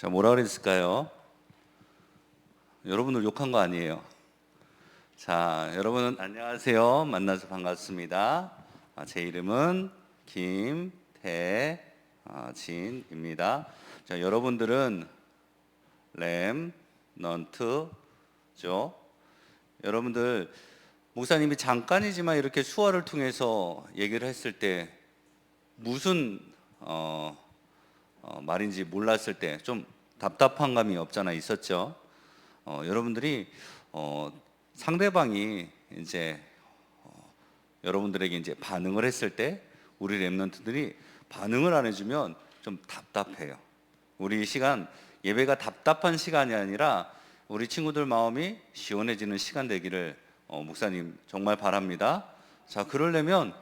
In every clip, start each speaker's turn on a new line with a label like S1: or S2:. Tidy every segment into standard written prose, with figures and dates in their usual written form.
S1: 자, 뭐라 그랬을까요? 여러분들 욕한 거 아니에요. 자, 여러분 안녕하세요. 만나서 반갑습니다. 제 이름은 김태진입니다. 자, 여러분들은 렘넌트죠. 여러분들 목사님이 잠깐이지만 이렇게 수화를 통해서 얘기를 했을 때 무슨 말인지 몰랐을 때 좀 답답한 감이 없잖아 있었죠. 여러분들이 상대방이 이제 여러분들에게 이제 반응을 했을 때 우리 렘넌트들이 반응을 안 해주면 좀 답답해요. 우리 시간 예배가 답답한 시간이 아니라 우리 친구들 마음이 시원해지는 시간 되기를 목사님 정말 바랍니다. 자, 그러려면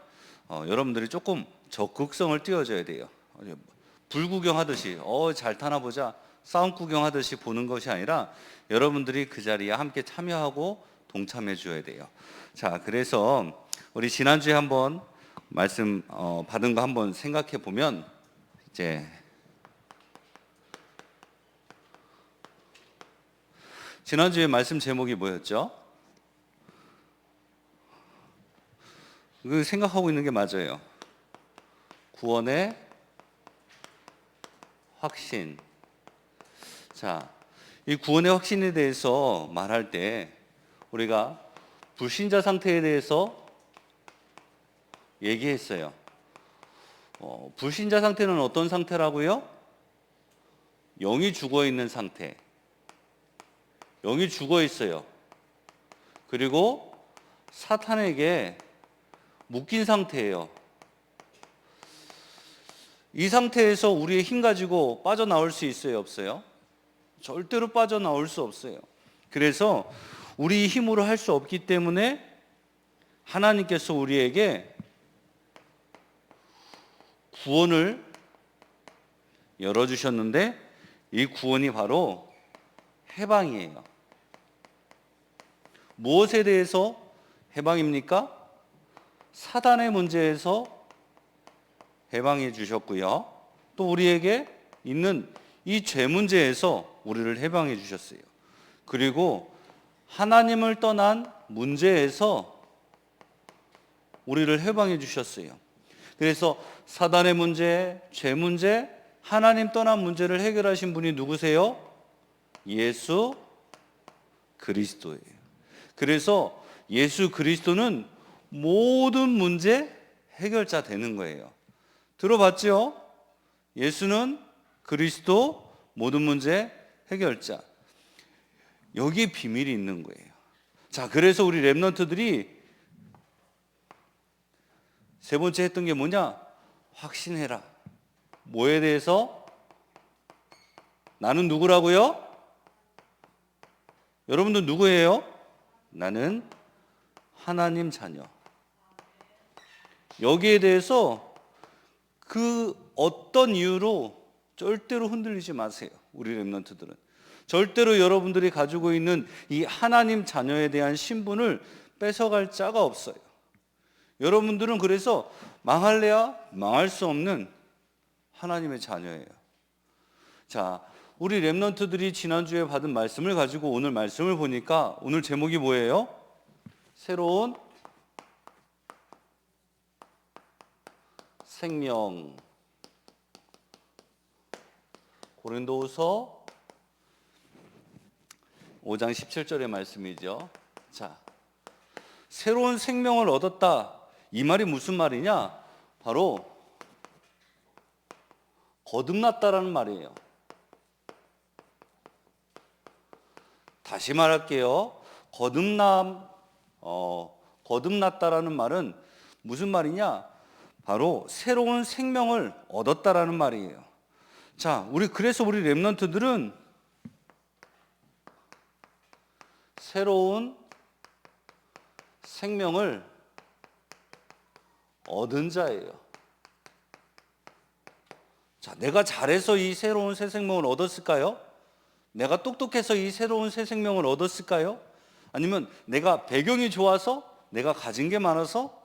S1: 여러분들이 조금 적극성을 띄워줘야 돼요. 불 구경하듯이 잘 타나 보자 싸움 구경하듯이 보는 것이 아니라 여러분들이 그 자리에 함께 참여하고 동참해 줘야 돼요. 자, 그래서 우리 지난주에 한번 말씀 받은 거 한번 생각해 보면 이제 지난주에 말씀 제목이 뭐였죠? 그 생각하고 있는 게 맞아요. 구원의 확신. 자, 이 구원의 확신에 대해서 말할 때 우리가 불신자 상태에 대해서 얘기했어요. 불신자 상태는 어떤 상태라고요? 영이 죽어 있는 상태. 영이 죽어 있어요. 그리고 사탄에게 묶인 상태예요. 이 상태에서 우리의 힘 가지고 빠져나올 수 있어요, 없어요? 절대로 빠져나올 수 없어요. 그래서 우리 힘으로 할 수 없기 때문에 하나님께서 우리에게 구원을 열어주셨는데 이 구원이 바로 해방이에요. 무엇에 대해서 해방입니까? 사단의 문제에서 해방해 주셨고요. 또 우리에게 있는 이 죄 문제에서 우리를 해방해 주셨어요. 그리고 하나님을 떠난 문제에서 우리를 해방해 주셨어요. 그래서 사단의 문제, 죄 문제, 하나님 떠난 문제를 해결하신 분이 누구세요? 예수 그리스도예요. 그래서 예수 그리스도는 모든 문제 해결자 되는 거예요. 들어봤죠? 예수는 그리스도 모든 문제 해결자. 여기에 비밀이 있는 거예요. 자, 그래서 우리 렘넌트들이 세 번째 했던 게 뭐냐? 확신해라. 뭐에 대해서? 나는 누구라고요? 여러분들 누구예요? 나는 하나님 자녀. 여기에 대해서 그 어떤 이유로 절대로 흔들리지 마세요. 우리 렘넌트들은 절대로 여러분들이 가지고 있는 이 하나님 자녀에 대한 신분을 뺏어갈 자가 없어요. 여러분들은 그래서 망할래야 망할 수 없는 하나님의 자녀예요. 자, 우리 렘넌트들이 지난주에 받은 말씀을 가지고 오늘 말씀을 보니까 오늘 제목이 뭐예요? 새로운 생명. 고린도후서 5장 17절의 말씀이죠. 자, 새로운 생명을 얻었다. 이 말이 무슨 말이냐? 바로 거듭났다라는 말이에요. 다시 말할게요. 거듭났다라는 말은 무슨 말이냐? 바로 새로운 생명을 얻었다라는 말이에요. 자, 그래서 우리 렘넌트들은 새로운 생명을 얻은 자예요. 자, 내가 잘해서 이 새로운 새 생명을 얻었을까요? 내가 똑똑해서 이 새로운 새 생명을 얻었을까요? 아니면 내가 배경이 좋아서, 내가 가진 게 많아서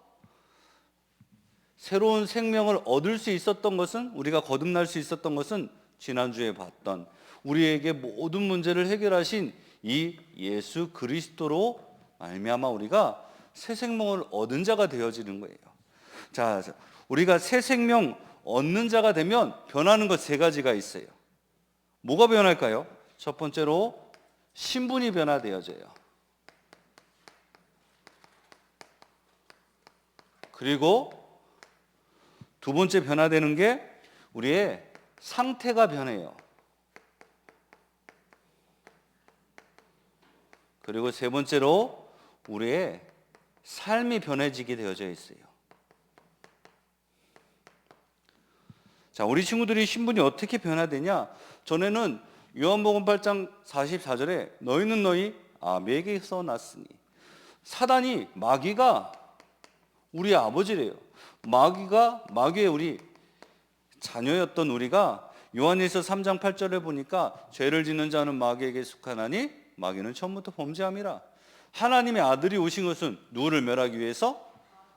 S1: 새로운 생명을 얻을 수 있었던 것은, 우리가 거듭날 수 있었던 것은 지난주에 봤던 우리에게 모든 문제를 해결하신 이 예수 그리스도로 말미암아 우리가 새 생명을 얻은 자가 되어지는 거예요. 자, 우리가 새 생명 얻는 자가 되면 변하는 것 세 가지가 있어요. 뭐가 변할까요? 첫 번째로 신분이 변화되어져요. 그리고 두 번째 변화되는 게 우리의 상태가 변해요. 그리고 세 번째로 우리의 삶이 변해지게 되어져 있어요. 자, 우리 친구들이 신분이 어떻게 변화되냐? 전에는 요한복음 8장 44절에 너희는 너희 아비에게서 났으니, 사단이 마귀가 우리 아버지래요. 마귀의 우리 자녀였던 우리가 요한일서 3장 8절에 보니까 죄를 짓는 자는 마귀에게 속하나니 마귀는 처음부터 범죄함이라. 하나님의 아들이 오신 것은 누구를 멸하기 위해서?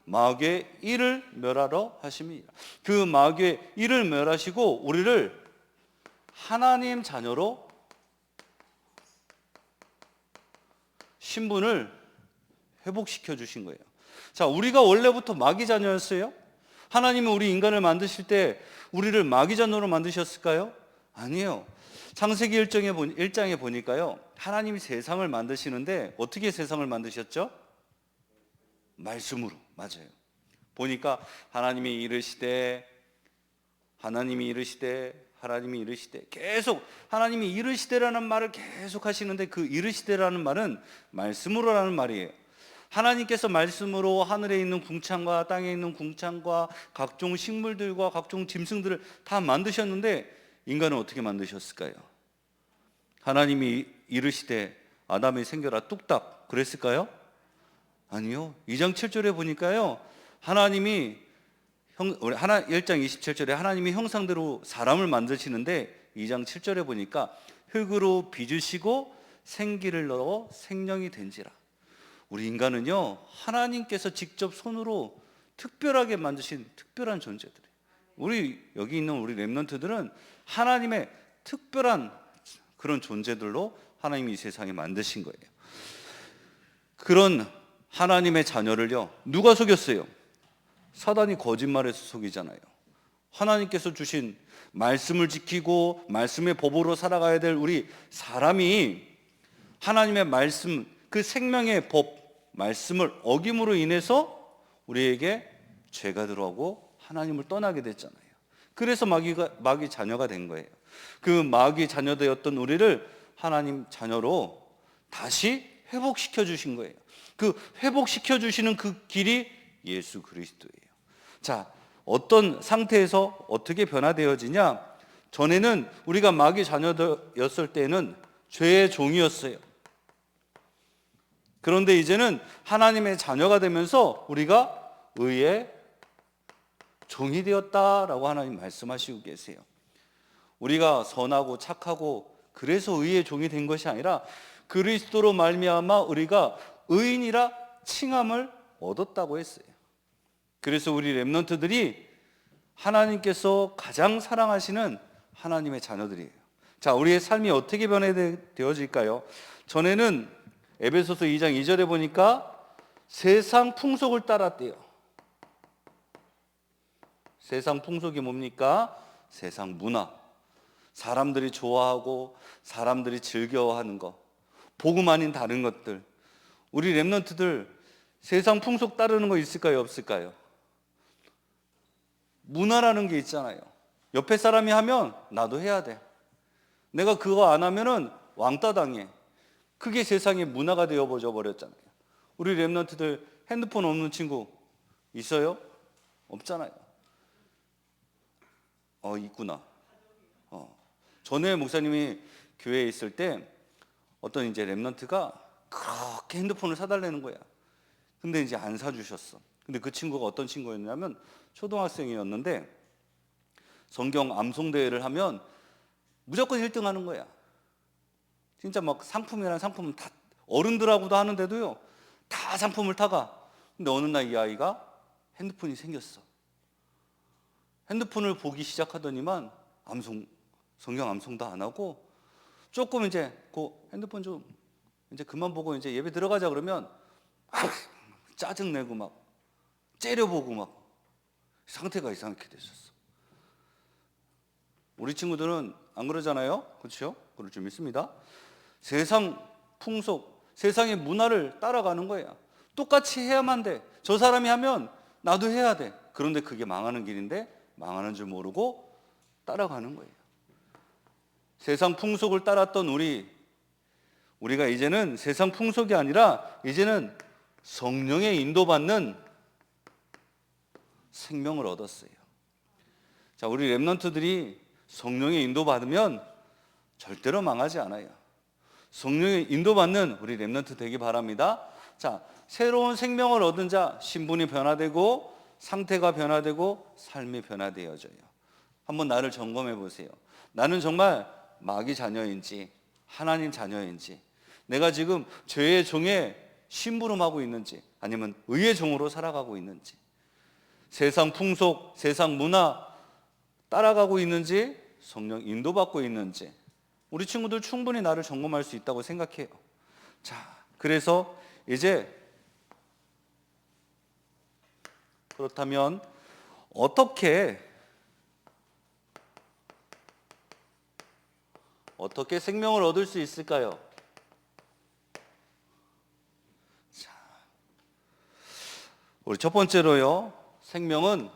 S1: 마귀의 일을 멸하러 하심이라. 그 마귀의 일을 멸하시고 우리를 하나님 자녀로 신분을 회복시켜 주신 거예요. 자, 우리가 원래부터 마귀 자녀였어요? 하나님은 우리 인간을 만드실 때 우리를 마귀 자녀로 만드셨을까요? 아니에요. 창세기 1장에 보니까요, 하나님이 세상을 만드시는데 어떻게 세상을 만드셨죠? 말씀으로. 맞아요. 보니까 하나님이 이르시되 계속 하나님이 이르시되라는 말을 계속 하시는데, 그 이르시되라는 말은 말씀으로라는 말이에요. 하나님께서 말씀으로 하늘에 있는 궁창과 땅에 있는 궁창과 각종 식물들과 각종 짐승들을 다 만드셨는데 인간은 어떻게 만드셨을까요? 하나님이 이르시되 아담이 생겨라 뚝딱 그랬을까요? 아니요. 2장 7절에 보니까요, 하나님이 1장 27절에 하나님이 형상대로 사람을 만드시는데 2장 7절에 보니까 흙으로 빚으시고 생기를 넣어 생명이 된지라. 우리 인간은요, 하나님께서 직접 손으로 특별하게 만드신 특별한 존재들이에요. 우리 여기 있는 우리 렘넌트들은 하나님의 특별한 그런 존재들로 하나님이 이 세상에 만드신 거예요. 그런 하나님의 자녀를요, 누가 속였어요? 사단이 거짓말해서 속이잖아요. 하나님께서 주신 말씀을 지키고 말씀의 법으로 살아가야 될 우리 사람이 하나님의 말씀, 그 생명의 법, 말씀을 어김으로 인해서 우리에게 죄가 들어오고 하나님을 떠나게 됐잖아요. 그래서 마귀 자녀가 된 거예요. 그 마귀 자녀 되었던 우리를 하나님 자녀로 다시 회복시켜 주신 거예요. 그 회복시켜 주시는 그 길이 예수 그리스도예요. 자, 어떤 상태에서 어떻게 변화되어지냐? 전에는 우리가 마귀 자녀였을 때는 죄의 종이었어요. 그런데 이제는 하나님의 자녀가 되면서 우리가 의의 종이 되었다라고 하나님 말씀하시고 계세요. 우리가 선하고 착하고 그래서 의의 종이 된 것이 아니라 그리스도로 말미암아 우리가 의인이라 칭함을 얻었다고 했어요. 그래서 우리 렘넌트들이 하나님께서 가장 사랑하시는 하나님의 자녀들이에요. 자, 우리의 삶이 어떻게 변화되어질까요? 전에는 에베소서 2장 2절에 보니까 세상 풍속을 따랐대요. 세상 풍속이 뭡니까? 세상 문화, 사람들이 좋아하고 사람들이 즐겨하는 것, 복음 아닌 다른 것들. 우리 렘넌트들 세상 풍속 따르는 거 있을까요? 없을까요? 문화라는 게 있잖아요. 옆에 사람이 하면 나도 해야 돼. 내가 그거 안 하면은 왕따 당해. 그게 세상의 문화가 되어버려 버렸잖아요. 우리 렘넌트들 핸드폰 없는 친구 있어요? 없잖아요. 있구나. 전에 목사님이 교회에 있을 때 어떤 이제 렘넌트가 그렇게 핸드폰을 사달라는 거야. 근데 이제 안 사주셨어. 근데 그 친구가 어떤 친구였냐면 초등학생이었는데 성경 암송대회를 하면 무조건 1등 하는 거야. 진짜 막 상품이란 상품은 다 어른들하고도 하는데도요, 다 상품을 타가. 근데 어느 날 이 아이가 핸드폰이 생겼어. 핸드폰을 보기 시작하더니만 성경 암송도 안 하고 조금 이제 그 핸드폰 좀 이제 그만 보고 이제 예배 들어가자 그러면 짜증 내고 막 째려보고 막 상태가 이상하게 됐었어. 우리 친구들은 안 그러잖아요, 그렇죠? 그럴 줄 믿습니다. 세상 풍속, 세상의 문화를 따라가는 거야. 똑같이 해야만 돼. 저 사람이 하면 나도 해야 돼. 그런데 그게 망하는 길인데 망하는 줄 모르고 따라가는 거예요. 세상 풍속을 따랐던 우리가 이제는 세상 풍속이 아니라 이제는 성령의 인도받는 생명을 얻었어요. 자, 우리 렘넌트들이 성령의 인도받으면 절대로 망하지 않아요. 성령의 인도받는 우리 렘넌트 되기 바랍니다. 자, 새로운 생명을 얻은 자, 신분이 변화되고 상태가 변화되고 삶이 변화되어져요. 한번 나를 점검해 보세요. 나는 정말 마귀 자녀인지 하나님 자녀인지, 내가 지금 죄의 종에 심부름하고 있는지 아니면 의의 종으로 살아가고 있는지, 세상 풍속, 세상 문화 따라가고 있는지 성령 인도받고 있는지, 우리 친구들 충분히 나를 점검할 수 있다고 생각해요. 자, 그래서 이제 그렇다면 어떻게 생명을 얻을 수 있을까요? 자, 우리 첫 번째로요, 생명은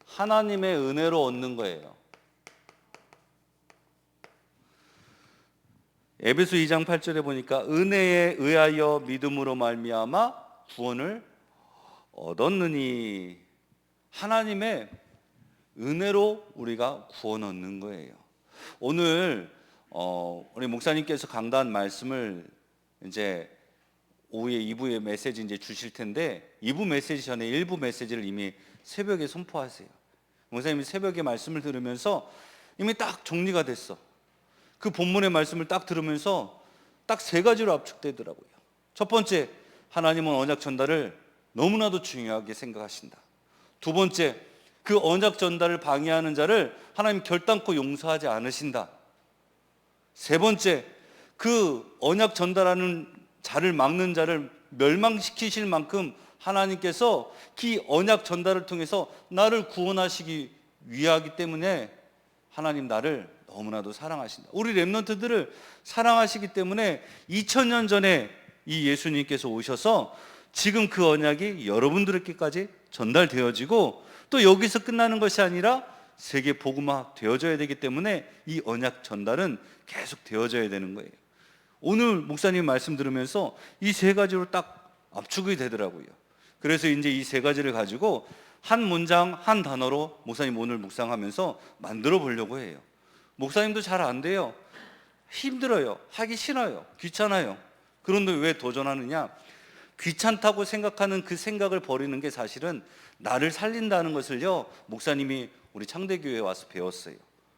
S1: 하나님의 은혜로 얻는 거예요. 에베소 2장 8절에 보니까 은혜에 의하여 믿음으로 말미암아 구원을 얻었느니, 하나님의 은혜로 우리가 구원 얻는 거예요. 오늘 우리 목사님께서 강단 말씀을 이제 오후에 2부의 메시지 이제 주실 텐데, 2부 메시지 전에 1부 메시지를 이미 새벽에 선포하세요. 목사님이 새벽에 말씀을 들으면서 이미 딱 정리가 됐어. 그 본문의 말씀을 딱 들으면서 딱 세 가지로 압축되더라고요. 첫 번째, 하나님은 언약 전달을 너무나도 중요하게 생각하신다. 두 번째, 그 언약 전달을 방해하는 자를 하나님 결단코 용서하지 않으신다. 세 번째, 그 언약 전달하는 자를 막는 자를 멸망시키실 만큼 하나님께서 그 언약 전달을 통해서 나를 구원하시기 위하기 때문에 하나님 나를 너무나도 사랑하신다. 우리 렘넌트들을 사랑하시기 때문에 2000년 전에 이 예수님께서 오셔서 지금 그 언약이 여러분들에게까지 전달되어지고, 또 여기서 끝나는 것이 아니라 세계 복음화 되어져야 되기 때문에 이 언약 전달은 계속 되어져야 되는 거예요. 오늘 목사님 말씀 들으면서 이 세 가지로 딱 압축이 되더라고요. 그래서 이제 이 세 가지를 가지고 한 문장 한 단어로 목사님 오늘 묵상하면서 만들어 보려고 해요. 목사님도 잘 안 돼요. 힘들어요. 하기 싫어요. 귀찮아요. 그런데 왜 도전하느냐? 귀찮다고 생각하는 그 생각을 버리는 게 사실은 나를 살린다는 것을요, 목사님이 우리 창대교회에 와서 배웠어요.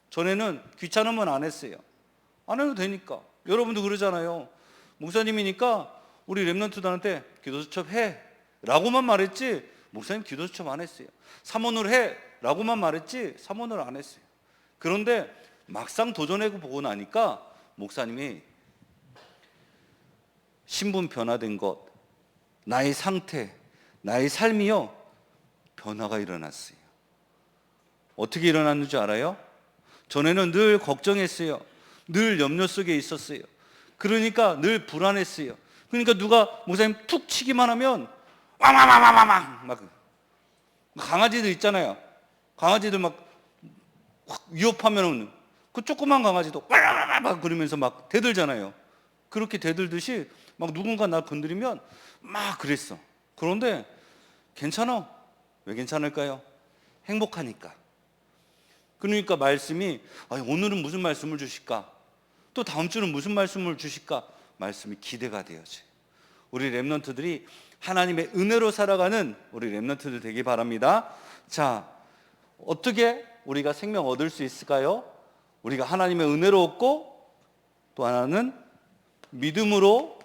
S1: 전에는 귀찮으면 안 했어요. 안 해도 되니까. 여러분도 그러잖아요. 목사님이니까 우리 렘넌트들한테 기도수첩 해 라고만 말했지 목사님 기도수첩 안 했어요. 삼원을 해 라고만 말했지 삼원을 안 했어요. 그런데 막상 도전해보고 보고 나니까 목사님이 신분 변화된 것, 나의 상태, 나의 삶이요, 변화가 일어났어요. 어떻게 일어났는지 알아요? 전에는 늘 걱정했어요. 늘 염려 속에 있었어요. 그러니까 늘 불안했어요. 그러니까 누가 목사님 툭 치기만 하면 왕왕왕왕왕 막, 강아지들 있잖아요. 강아지들 막 위협하면은 그 조그만 강아지도 막 그러면서 막 대들잖아요. 그렇게 대들듯이 막 누군가 날 건드리면 막 그랬어. 그런데 괜찮아. 왜 괜찮을까요? 행복하니까. 그러니까 말씀이 오늘은 무슨 말씀을 주실까? 또 다음 주는 무슨 말씀을 주실까? 말씀이 기대가 되어져요. 우리 렘넌트들이 하나님의 은혜로 살아가는 우리 렘넌트들 되기 바랍니다. 자, 어떻게 우리가 생명 얻을 수 있을까요? 우리가 하나님의 은혜로 얻고, 또 하나는 믿음으로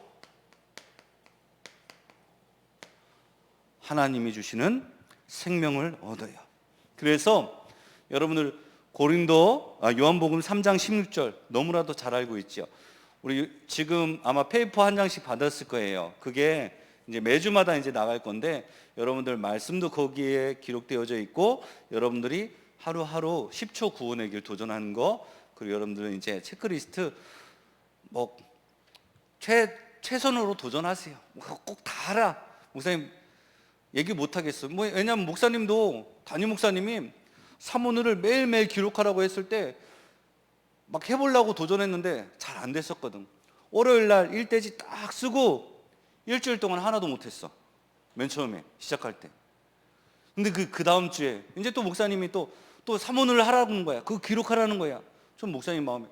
S1: 하나님이 주시는 생명을 얻어요. 그래서 여러분들 요한복음 3장 16절 너무나도 잘 알고 있죠. 우리 지금 아마 페이퍼 한 장씩 받았을 거예요. 그게 이제 매주마다 이제 나갈 건데 여러분들 말씀도 거기에 기록되어져 있고 여러분들이 하루하루 10초 구원의 길 도전하는 거, 그리고 여러분들은 이제 체크리스트 뭐 최선으로 도전하세요. 꼭 다 알아. 목사님 얘기 못 하겠어. 뭐 왜냐면 목사님도 담임 목사님이 사문을 매일매일 기록하라고 했을 때 막 해보려고 도전했는데 잘 안 됐었거든. 월요일 날 1대지 딱 쓰고 일주일 동안 하나도 못했어. 맨 처음에 시작할 때. 근데 그 다음 주에 이제 또 목사님이 또 사문을 하라는 거야. 그거 기록하라는 거야. 좀 목사님 마음에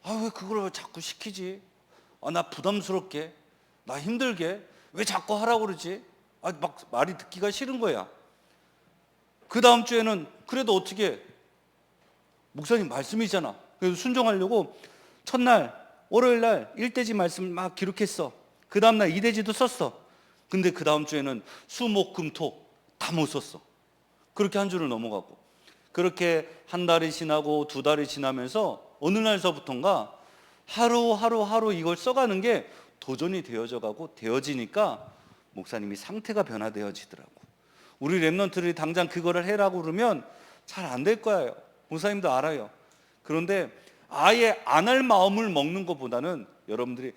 S1: 왜 그걸 자꾸 시키지? 나 부담스럽게, 나 힘들게 왜 자꾸 하라고 그러지? 막 말이 듣기가 싫은 거야. 그 다음 주에는 그래도 어떻게, 목사님 말씀이잖아. 그래서 순종하려고 첫날 월요일 날 1대지 말씀을 막 기록했어. 그 다음날 2대지도 썼어. 근데 그 다음 주에는 수, 목, 금, 토 다 못 썼어. 그렇게 한 주를 넘어가고, 그렇게 한 달이 지나고 두 달이 지나면서 어느 날서부턴가 하루 이걸 써가는 게 도전이 되어져 가고 되어지니까 목사님이 상태가 변화되어지더라고. 우리 랩런트들이 당장 그거를 해라고 그러면 잘 안 될 거예요. 목사님도 알아요. 그런데 아예 안 할 마음을 먹는 것보다는 여러분들이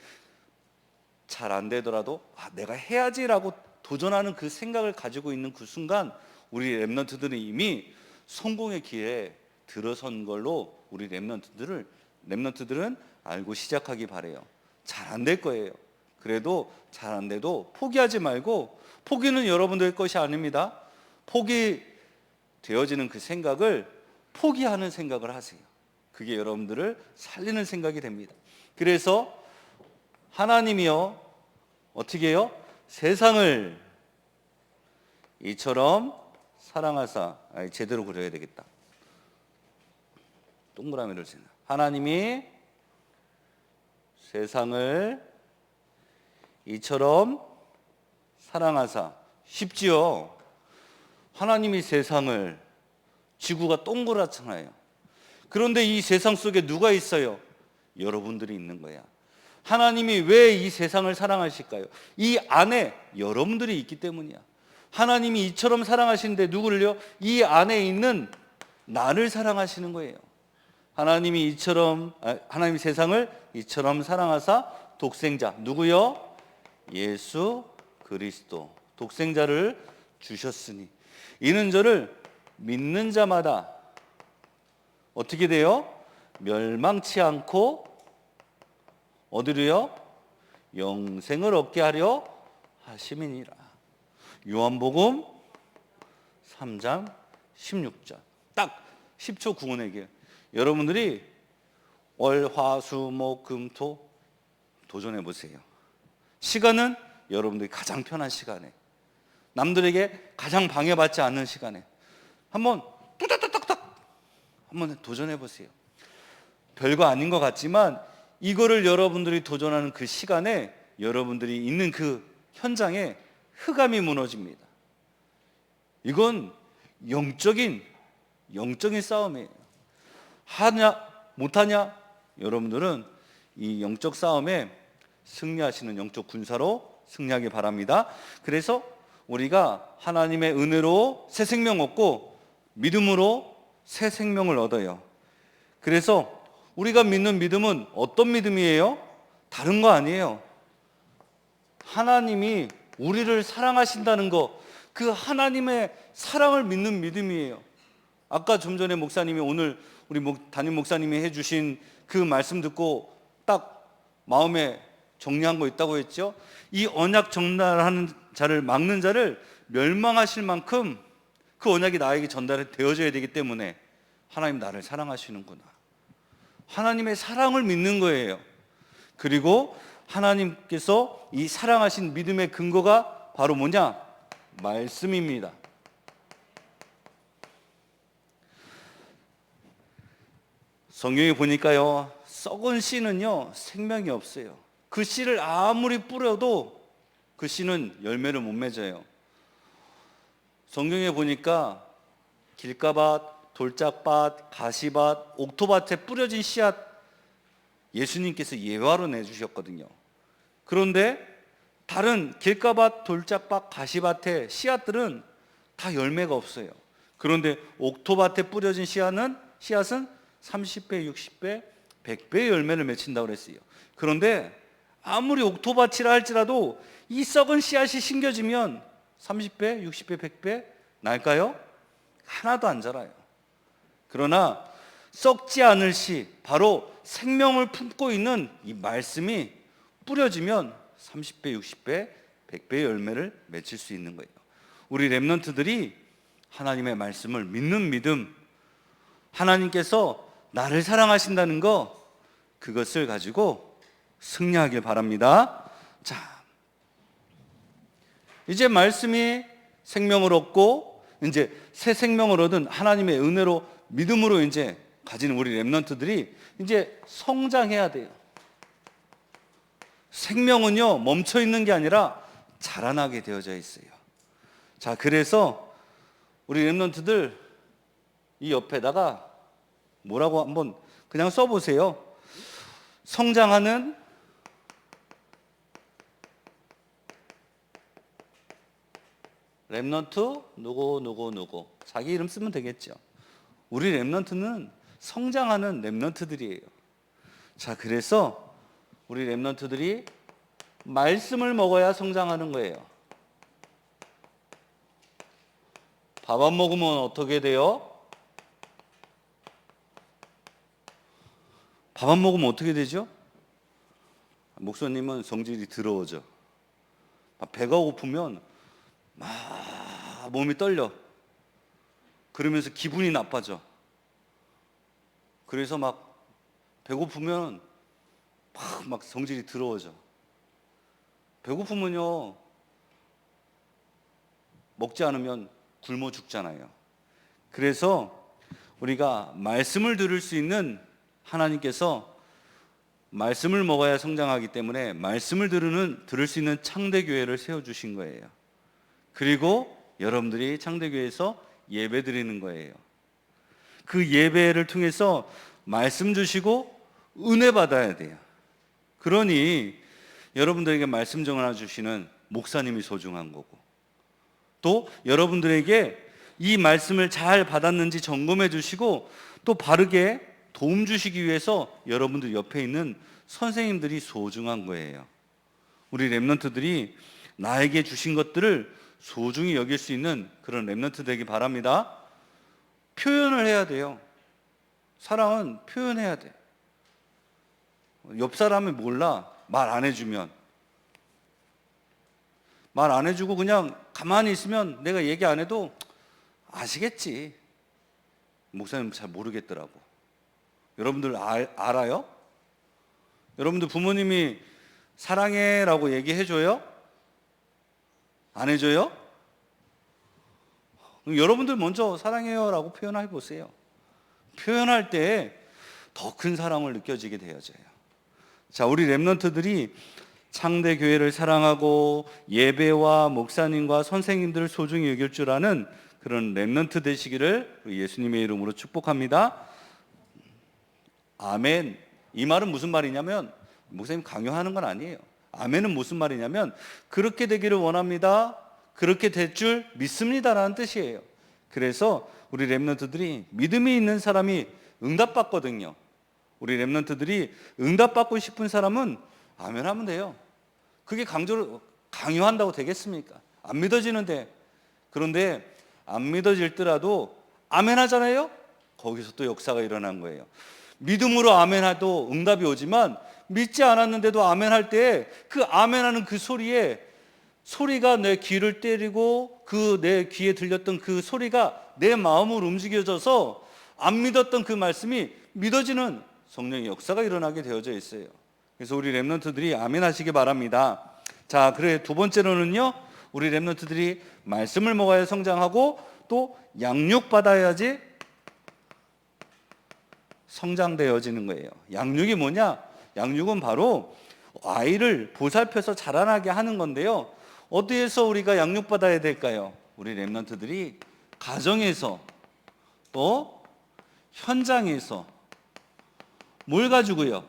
S1: 잘 안 되더라도 내가 해야지라고 도전하는 그 생각을 가지고 있는 그 순간 우리 랩런트들은 이미 성공의 길에 들어선 걸로 우리 랩런트들은 알고 시작하기 바래요. 잘 안 될 거예요. 그래도 잘 안 돼도 포기하지 말고, 포기는 여러분들의 것이 아닙니다. 포기되어지는 그 생각을 포기하는 생각을 하세요. 그게 여러분들을 살리는 생각이 됩니다. 그래서 하나님이요 어떻게 해요? 세상을 이처럼 사랑하사, 제대로 그려야 되겠다. 동그라미를 치나. 하나님이 세상을 이처럼 사랑하사. 쉽지요? 하나님이 세상을, 지구가 동그랗잖아요. 그런데 이 세상 속에 누가 있어요? 여러분들이 있는 거야. 하나님이 왜 이 세상을 사랑하실까요? 이 안에 여러분들이 있기 때문이야. 하나님이 이처럼 사랑하시는데 누구를요? 이 안에 있는 나를 사랑하시는 거예요. 하나님이 세상을 이처럼 사랑하사 독생자, 누구요? 예수 그리스도 독생자를 주셨으니 이는 저를 믿는 자마다 어떻게 돼요? 멸망치 않고 어디로요? 영생을 얻게 하려 하심이니라. 요한복음 3장 16절. 딱 10초 구원의 길. 여러분들이 월, 화, 수, 목, 금, 토 도전해 보세요. 시간은 여러분들이 가장 편한 시간에, 남들에게 가장 방해받지 않는 시간에 한번 뚜닥뚜닥딱 한번 도전해 보세요. 별거 아닌 것 같지만 이거를 여러분들이 도전하는 그 시간에 여러분들이 있는 그 현장에 흑암이 무너집니다. 이건 영적인 싸움이에요. 하냐 못하냐, 여러분들은 이 영적 싸움에 승리하시는 영적 군사로 승리하기 바랍니다. 그래서 우리가 하나님의 은혜로 새 생명 얻고 믿음으로 새 생명을 얻어요. 그래서 우리가 믿는 믿음은 어떤 믿음이에요? 다른 거 아니에요. 하나님이 우리를 사랑하신다는 거, 그 하나님의 사랑을 믿는 믿음이에요. 아까 좀 전에 목사님이, 오늘 우리 담임 목사님이 해주신 그 말씀 듣고 딱 마음에 정리한 거 있다고 했죠. 이 언약 전달하는 자를, 막는 자를 멸망하실 만큼 그 언약이 나에게 전달이 되어져야 되기 때문에 하나님 나를 사랑하시는구나, 하나님의 사랑을 믿는 거예요. 그리고 하나님께서 이 사랑하신 믿음의 근거가 바로 뭐냐? 말씀입니다. 성경에 보니까요, 썩은 씨는요 생명이 없어요. 그 씨를 아무리 뿌려도 그 씨는 열매를 못 맺어요. 성경에 보니까 길가밭, 돌짝밭, 가시밭, 옥토밭에 뿌려진 씨앗 예수님께서 예화로 내주셨거든요. 그런데 다른 길가밭, 돌짝밭, 가시밭의 씨앗들은 다 열매가 없어요. 그런데 옥토밭에 뿌려진 씨앗은 30배, 60배, 100배의 열매를 맺힌다고 그랬어요. 그런데 아무리 옥토밭이라 할지라도 이 썩은 씨앗이 심겨지면 30배, 60배, 100배 날까요? 하나도 안 자라요. 그러나 썩지 않을 씨, 바로 생명을 품고 있는 이 말씀이 뿌려지면 30배, 60배, 100배의 열매를 맺을 수 있는 거예요. 우리 렘넌트들이 하나님의 말씀을 믿는 믿음, 하나님께서 나를 사랑하신다는 거, 그것을 가지고 승리하길 바랍니다. 자, 이제 말씀이 생명을 얻고 이제 새 생명을 얻은 하나님의 은혜로 믿음으로 이제 가진 우리 렘넌트들이 이제 성장해야 돼요. 생명은요 멈춰 있는 게 아니라 자라나게 되어져 있어요. 자, 그래서 우리 렘넌트들 이 옆에다가 뭐라고 한번 그냥 써보세요. 성장하는 렘넌트 누구 자기 이름 쓰면 되겠죠. 우리 렘넌트는 성장하는 렘넌트들이에요. 자, 그래서 우리 렘넌트들이 말씀을 먹어야 성장하는 거예요. 밥 안 먹으면 어떻게 돼요? 밥 안 먹으면 어떻게 되죠? 목사님은 성질이 더러워져. 배가 고프면 막 몸이 떨려. 그러면서 기분이 나빠져. 그래서 막 배고프면 막 성질이 더러워져. 배고프면요 먹지 않으면 굶어 죽잖아요. 그래서 우리가 말씀을 들을 수 있는 하나님께서 말씀을 먹어야 성장하기 때문에 말씀을 들을 수 있는 창대교회를 세워주신 거예요. 그리고 여러분들이 창대교회에서 예배 드리는 거예요. 그 예배를 통해서 말씀 주시고 은혜 받아야 돼요. 그러니 여러분들에게 말씀 전하 주시는 목사님이 소중한 거고, 또 여러분들에게 이 말씀을 잘 받았는지 점검해 주시고 또 바르게 도움 주시기 위해서 여러분들 옆에 있는 선생님들이 소중한 거예요. 우리 렘넌트들이 나에게 주신 것들을 소중히 여길 수 있는 그런 렘넌트 되기 바랍니다. 표현을 해야 돼요. 사랑은 표현해야 돼. 옆 사람이 몰라, 말 안 해주면. 말 안 해주고 그냥 가만히 있으면 내가 얘기 안 해도 아시겠지. 목사님 잘 모르겠더라고. 여러분들 알아요? 여러분들 부모님이 사랑해라고 얘기해줘요? 안 해줘요? 여러분들 먼저 사랑해요라고 표현해 보세요. 표현할 때 더 큰 사랑을 느껴지게 되어져요. 자, 우리 렘넌트들이 창대 교회를 사랑하고 예배와 목사님과 선생님들을 소중히 여길 줄 아는 그런 렘넌트 되시기를 예수님의 이름으로 축복합니다. 아멘. 이 말은 무슨 말이냐면, 목사님 강요하는 건 아니에요. 아멘은 무슨 말이냐면 그렇게 되기를 원합니다, 그렇게 될 줄 믿습니다라는 뜻이에요. 그래서 우리 렘넌트들이 믿음이 있는 사람이 응답받거든요. 우리 렘넌트들이 응답받고 싶은 사람은 아멘 하면 돼요. 그게 강요한다고 되겠습니까? 안 믿어지는데. 그런데 안 믿어질더라도 아멘 하잖아요. 거기서 또 역사가 일어난 거예요. 믿음으로 아멘 해도 응답이 오지만 믿지 않았는데도 아멘 할 때 그 아멘 하는 그 소리가 내 귀를 때리고 그 내 귀에 들렸던 그 소리가 내 마음으로 움직여져서 안 믿었던 그 말씀이 믿어지는 성령의 역사가 일어나게 되어져 있어요. 그래서 우리 렘넌트들이 아멘 하시기 바랍니다. 자, 그래 두 번째로는요, 우리 렘넌트들이 말씀을 먹어야 성장하고 또 양육받아야지 성장되어지는 거예요. 양육이 뭐냐? 양육은 바로 아이를 보살펴서 자라나게 하는 건데요. 어디에서 우리가 양육받아야 될까요? 우리 렘넌트들이 가정에서 또 현장에서 뭘 가지고요?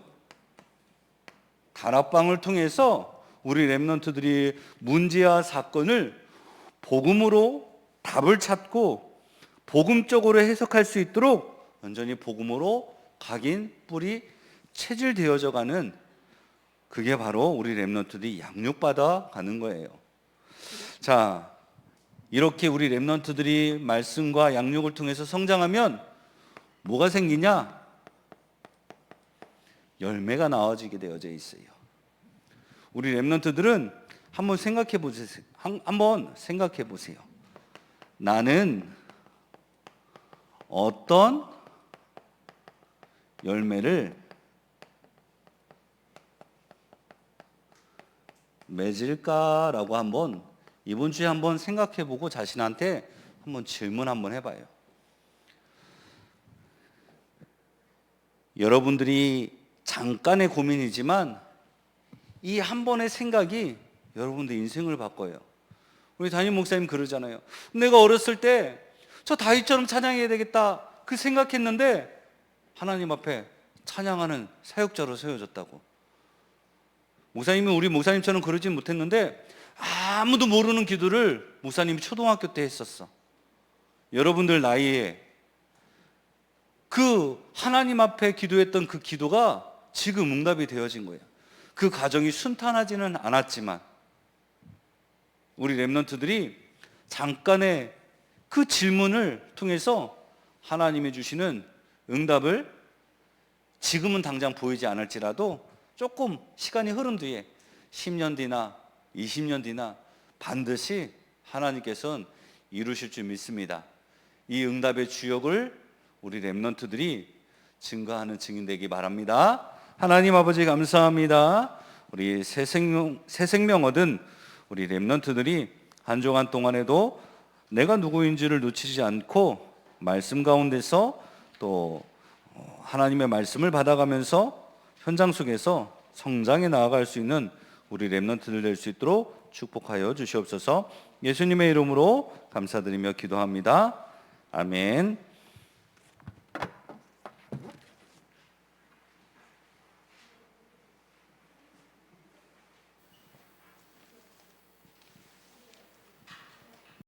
S1: 다락방을 통해서 우리 렘넌트들이 문제와 사건을 복음으로 답을 찾고 복음적으로 해석할 수 있도록 완전히 복음으로 각인, 뿌리, 체질되어져 가는, 그게 바로 우리 렘넌트들이 양육받아 가는 거예요. 자, 이렇게 우리 렘넌트들이 말씀과 양육을 통해서 성장하면 뭐가 생기냐? 열매가 나와지게 되어져 있어요. 우리 렘넌트들은 한번 생각해 보세요. 나는 어떤 열매를 맺을까라고 한번 이번 주에 한번 생각해 보고 자신한테 한번 질문 한번 해봐요. 여러분들이 잠깐의 고민이지만 이 한 번의 생각이 여러분들 인생을 바꿔요. 우리 담임 목사님 그러잖아요. 내가 어렸을 때 저 다윗처럼 찬양해야 되겠다 그 생각했는데 하나님 앞에 찬양하는 사역자로 세워졌다고. 목사님은 우리 목사님처럼 그러진 못했는데 아무도 모르는 기도를 목사님이 초등학교 때 했었어. 여러분들 나이에 그 하나님 앞에 기도했던 그 기도가 지금 응답이 되어진 거예요. 그 과정이 순탄하지는 않았지만 우리 렘넌트들이 잠깐의 그 질문을 통해서 하나님이 주시는 응답을 지금은 당장 보이지 않을지라도 조금 시간이 흐른 뒤에 10년 뒤나 20년 뒤나 반드시 하나님께서는 이루실 줄 믿습니다. 이 응답의 주역을 우리 렘넌트들이 증거하는 증인 되기 바랍니다. 하나님 아버지 감사합니다. 우리 새 생명 얻은 우리 렘넌트들이 한 주간 동안에도 내가 누구인지를 놓치지 않고 말씀 가운데서 또 하나님의 말씀을 받아가면서 현장 속에서 성장해 나아갈 수 있는 우리 렘넌트들 될 수 있도록 축복하여 주시옵소서. 예수님의 이름으로 감사드리며 기도합니다. 아멘.